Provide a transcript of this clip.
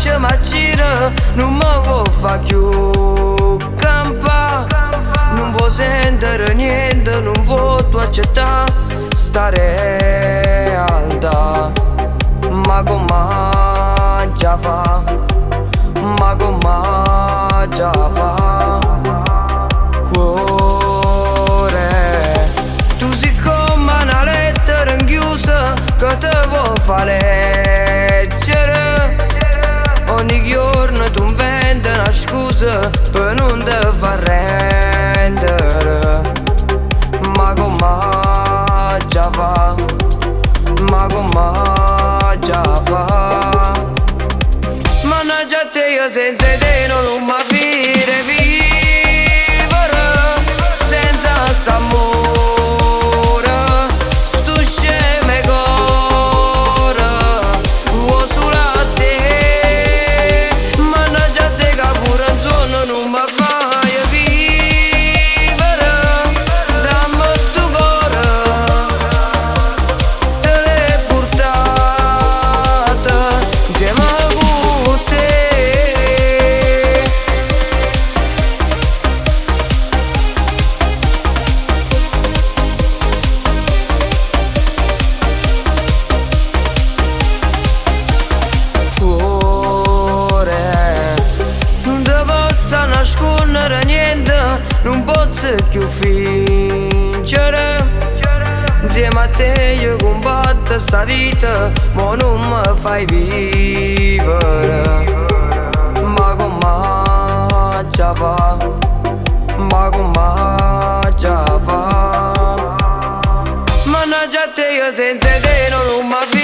faccia ma gira, non mi vuoi fare più campa. Non vuoi sentire niente, non vuoi tu accettare stare alta. Ma come già fa, ma come già fa. Cuore, tu sei come una lettera inchiusa che te vuoi fare leggere. Ogni giorno tu inventi una scusa per non te far rendere. Ma come già fa, ma come già fa. Mannaggia a te, io senza te non mi fare vivere. Senza st'amore, sto sceme cuore, vuoi solo a te. Mannaggia a te che pure un sonno non mi fai vivere. Dammi sto cuore, te l'hai portato insieme con te. Cuore, non ti posso nascondere niente, non posso più fingere. Insieme a te io combatto sta vita, ma non mi fai vivere. Ma come già fa, ma come già fa. Mannaggia a te, io senza te non mi fai